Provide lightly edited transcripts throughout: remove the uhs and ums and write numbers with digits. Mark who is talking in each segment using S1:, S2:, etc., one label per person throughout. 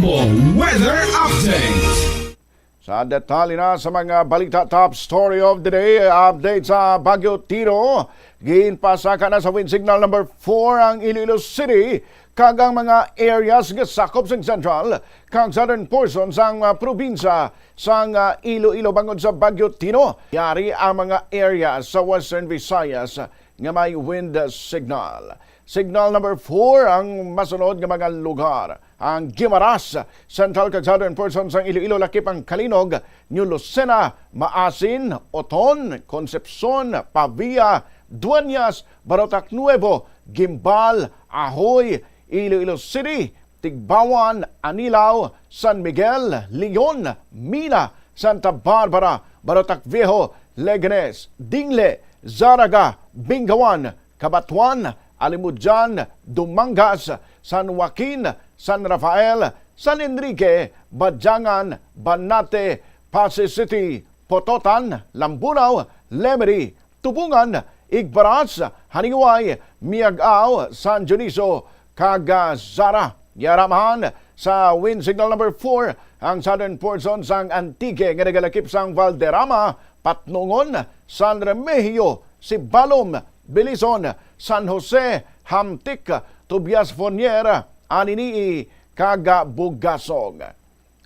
S1: Bombo Weather Update.
S2: Sa detalye na sa mga balita, top story of the day, update sa Baguio Tiro. Ginpasaka na sa wind signal number 4 ang Iloilo City, kagang mga areas gasakop sa central kang southern portion sang probinsya sang Iloilo bangod sa Baguio Tiro. Yari ang mga areas sa Western Visayas nga may wind signal. Signal number 4 ang masunod nga mga lugar. Ang Guimaras, Central kag Southern portion sang Iloilo, lakip ang Kalinog, New Lucena, Maasin, Oton, Concepcion, Pavia, Dueñas, Barotac Nuevo, Gimbal, Ahoy, Iloilo City, Tigbawan, Anilao, San Miguel, Leon, Mina, Santa Barbara, Barotac Viejo, Leganes, Dingle, Zaraga, Bingawan, Cabatuan, Alimujan, Dumangas, San Joaquin, San Rafael, San Enrique, Badyangan, Banate, Pasay City, Pototan, Lambunaw, Lemery, Tubungan, Igbaras, Haniway, Miagao, San Dionisio, Cagazara. Yaramahan sa wind signal number 4 ang southern portion sang Antique nga nagalakip sang Valderrama, Patnungon, San Remigio, Sibalom, Bilison, San Jose, Hamtik, Tobias Fonier, Aninii, Cagabugasog.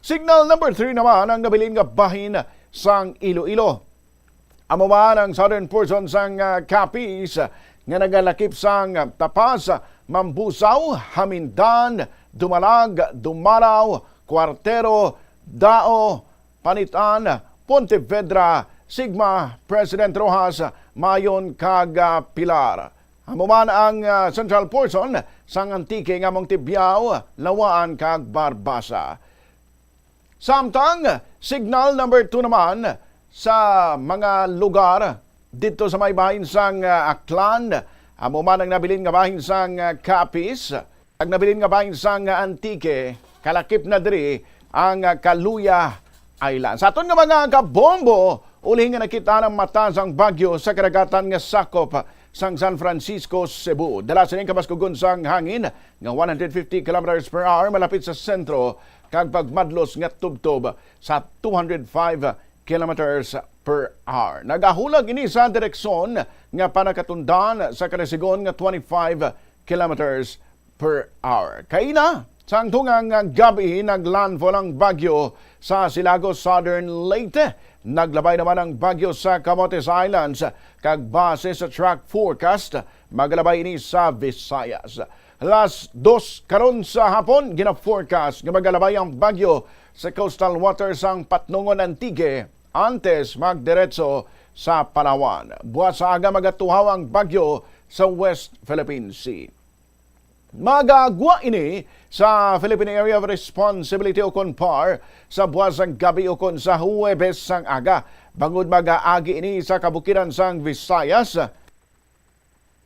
S2: Signal number 3 naman ang nabilin nga bahin sang Iloilo. Amaman ang southern portion sang Capiz nga nagalakip sang Tapas, Mambusaw, Hamindan, Dumalag, Dumaraw, Cuartero, Dao, Panitan, Pontevedra, Sigma, President Rojas, Mayon, Pilar. Hamuman ang central portion sang Antique nga Montebiao, Lawaan, kag Barbasa. Samtang signal number 2 naman sa mga lugar dito sa may bahin sang Aklan. Hamuman ang nabilin nga bahin sang Capiz, ang nabilin nga bahin sang Antique, kalakip na diri ang Kaluya Island. Sa aton nga mga kabombo, uli nga nakita ng mata sang bagyo sa karagatan nga sakop sang San Francisco, Cebu. Dala sa ning kamaskugon sang hangin nga 150 km per hour malapit sa sentro kag pagmadlos nga tubtob sa 205 km per hour. Nagahulag ini sa direksyon nga panakatundan sa kanasigon nga 25 km per hour. Kaina sang tungang gabi naglandfall ang bagyo sa Silagos, Southern Leyte. Naglabay naman ang bagyo sa Camotes Islands kag base sa track forecast maglabay ini sa Visayas. Alas 2 karon sa hapon gina-forecast nga magalabay ang bagyo sa coastal waters sang Patnungon, Antique antes magdiretso sa Palawan. Buwas sa aga magatuhaw ang bagyo sa West Philippine Sea. Magagwa ini sa Philippine Area of Responsibility o CONPAR sa buwas ang gabi o kon sa Huwebes sang aga. Bangod magaagi ini sa kabukiran sang Visayas.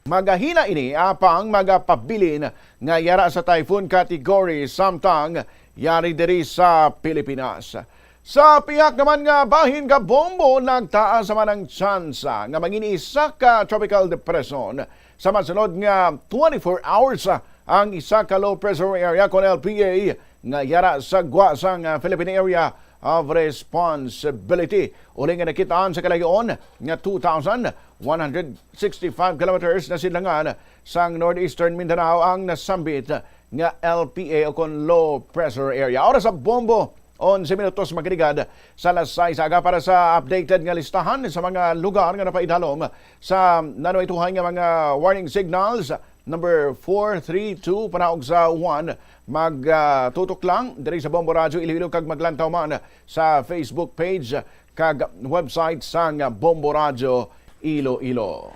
S2: Magahina ini apang magapabilin nga yara sa typhoon category samtang yari diri sa Pilipinas. Sa piyak naman nga bahin ka bombo, nagtaas naman ang tsansa nga mangini isa ka tropical depression sa masunod nga 24 hours ang isa ka low pressure area kon LPA nga yara sa gwa sang Philippine Area of Responsibility. Uli nga nakitaan sa kalayoon nga 2,165 kilometers na silangan sang northeastern Mindanao ang nasambit nga LPA o kon low pressure area. Oras sa bombo 11 minutos magligad sa alas 6 aga para sa updated nga listahan sa mga lugar nga napaidalom sa nanuituhan nga mga warning signals. Number 432 panaog sa 1 magtutok lang diri sa Bombo Radio Iloilo kag maglantaw man sa Facebook page kag website sang Bombo Radio Iloilo.